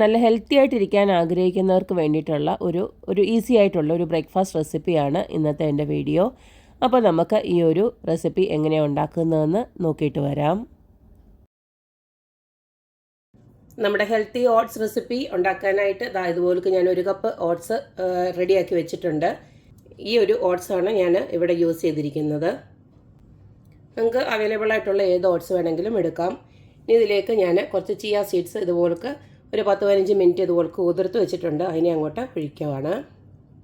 നല്ല ഹെൽത്തി ആയിട്ടിരിക്കാൻ ആഗ്രഹിക്കുന്നവർക്ക് വേണ്ടിയിട്ടുള്ള ഒരു ഈസി ആയിട്ടുള്ള ഒരു ബ്രേക്ക്ഫാസ്റ്റ് റെസിപ്പിയാണ് ഇന്നത്തെ എൻ്റെ വീഡിയോ. അപ്പോൾ നമുക്ക് ഈ ഒരു റെസിപ്പി എങ്ങനെയാണ് ഉണ്ടാക്കുന്നതെന്ന് നോക്കിയിട്ട് വരാം. നമ്മുടെ ഹെൽത്തി ഓട്സ് റെസിപ്പി ഉണ്ടാക്കാനായിട്ട് ഇതുപോലെ ഞാൻ 1 കപ്പ് ഓട്സ് റെഡിയാക്കി വെച്ചിട്ടുണ്ട്. ഈ ഒരു ഓട്സാണ് ഞാൻ ഇവിടെ യൂസ് ചെയ്തിരിക്കുന്നത്. നിങ്ങൾക്ക് അവൈലബിൾ ആയിട്ടുള്ള ഏത് ഓട്സ് വേണമെങ്കിലും എടുക്കാം. ഇതിലേക്ക് ഞാൻ കുറച്ച് ചിയ സീഡ്സ് ഇതുപോലൊക്കെ ഒരു 10-15 മിനിറ്റ് ഇതുപോലെ കുതിർത്ത് വെച്ചിട്ടുണ്ട്. അതിനെ അങ്ങോട്ട് ഒഴിക്കുകയാണ്.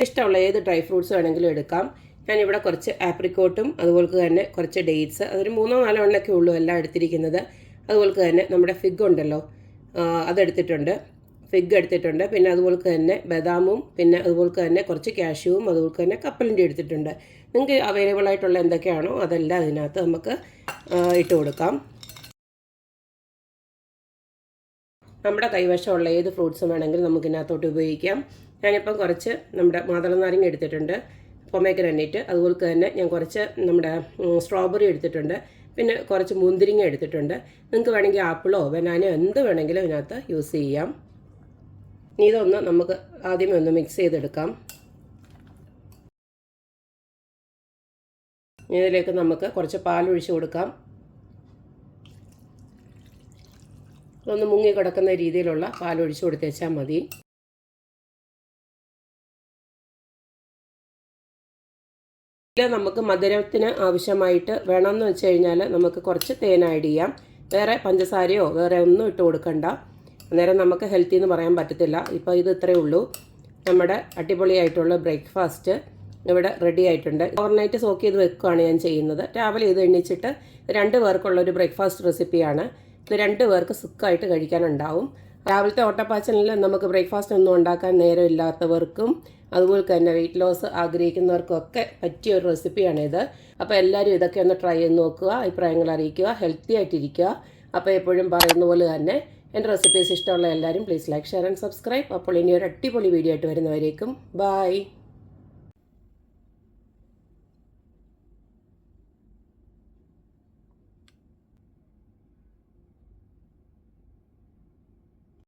ഇഷ്ടമുള്ള ഏത് ഡ്രൈ ഫ്രൂട്ട്സ് വേണമെങ്കിലും എടുക്കാം. ഞാനിവിടെ കുറച്ച് ആപ്രിക്കോട്ടും അതുപോലെ തന്നെ കുറച്ച് ഡേറ്റ്സ്, അതൊരു 3-4 എണ്ണമൊക്കെ ഉള്ളൂ എല്ലാം എടുത്തിരിക്കുന്നത്. അതുപോലെ തന്നെ നമ്മുടെ ഫിഗ് ഉണ്ടല്ലോ, അതെടുത്തിട്ടുണ്ട്, ഫിഗ് എടുത്തിട്ടുണ്ട്. പിന്നെ അതുപോലെ തന്നെ ബദാമും, പിന്നെ അതുപോലെ തന്നെ കുറച്ച് കാഷ്യൂവും, അതുപോലെ തന്നെ കപ്പലണ്ടി എടുത്തിട്ടുണ്ട്. നിങ്ങൾക്ക് അവൈലബിൾ ആയിട്ടുള്ള എന്തൊക്കെയാണോ അതെല്ലാം അതിനകത്ത് നമുക്ക് ഇട്ട് കൊടുക്കാം. നമ്മുടെ കൈവശമുള്ള ഏത് ഫ്രൂട്ട്സും വേണമെങ്കിലും നമുക്ക് ഇതിനകത്തോട്ട് ഉപയോഗിക്കാം. ഞാനിപ്പം കുറച്ച് നമ്മുടെ മാതളനാരങ്ങ എടുത്തിട്ടുണ്ട്, പൊമേഗ്രനേറ്റ്, അതുപോലെ തന്നെ ഞാൻ കുറച്ച് നമ്മുടെ സ്ട്രോബെറി എടുത്തിട്ടുണ്ട്, പിന്നെ കുറച്ച് മുന്തിരിങ്ങ എടുത്തിട്ടുണ്ട്. നിങ്ങൾക്ക് വേണമെങ്കിൽ ആപ്പിളോ ബനാനയോ എന്ത് വേണമെങ്കിലും ഇതിനകത്ത് യൂസ് ചെയ്യാം. ഇതൊന്ന് നമുക്ക് ആദ്യമേ ഒന്ന് മിക്സ് ചെയ്തെടുക്കാം. ഇതിലേക്ക് നമുക്ക് കുറച്ച് പാലൊഴിച്ച് കൊടുക്കാം. ഒന്ന് മുങ്ങി കിടക്കുന്ന രീതിയിലുള്ള പാലൊഴിച്ച് കൊടുത്തേച്ചാൽ മതി. ഇതിൽ നമുക്ക് മധുരത്തിന് ആവശ്യമായിട്ട് വേണമെന്ന് വെച്ച് കഴിഞ്ഞാൽ നമുക്ക് കുറച്ച് തേൻ ആഡ് ചെയ്യാം. വേറെ പഞ്ചസാരയോ വേറെ ഒന്നും ഇട്ട് കൊടുക്കണ്ട. അന്നേരം നമുക്ക് ഹെൽത്തി എന്ന് പറയാൻ പറ്റത്തില്ല. ഇപ്പോൾ ഇത് ഇത്രയേ ഉള്ളൂ. നമ്മുടെ അടിപൊളിയായിട്ടുള്ള ബ്രേക്ക്ഫാസ്റ്റ് ഇവിടെ റെഡി ആയിട്ടുണ്ട്. ഓവർനൈറ്റ് സോക്ക് ചെയ്ത് വെക്കുകയാണ് ഞാൻ ചെയ്യുന്നത്. രാവിലെ ഇത് എണ്ണിച്ചിട്ട് 2 പേർക്കുള്ളൊരു ബ്രേക്ക്ഫാസ്റ്റ് റെസിപ്പിയാണ്. ഇത് 2 പേർക്ക് സുഖമായിട്ട് കഴിക്കാനുണ്ടാവും. രാവിലത്തെ ഓട്ടപ്പാച്ചലിൽ നമുക്ക് ബ്രേക്ക്ഫാസ്റ്റ് ഒന്നും ഉണ്ടാക്കാൻ നേരമില്ലാത്തവർക്കും അതുപോലെ തന്നെ വെയിറ്റ് ലോസ് ആഗ്രഹിക്കുന്നവർക്കൊക്കെ പറ്റിയ ഒരു റെസിപ്പിയാണിത്. അപ്പോൾ എല്ലാവരും ഇതൊക്കെ ഒന്ന് ട്രൈ ചെയ്ത് നോക്കുക, അഭിപ്രായങ്ങൾ അറിയിക്കുക, ഹെൽത്തി ആയിട്ടിരിക്കുക. അപ്പോൾ എപ്പോഴും പറയുന്ന പോലെ തന്നെ എൻ്റെ റെസിപ്പീസ് ഇഷ്ടമുള്ള എല്ലാവരും please like, share and subscribe. അപ്പോൾ ഇനി ഒരു അടിപൊളി വീഡിയോ ആയിട്ട് വരുന്നവരേക്കും ബൈ.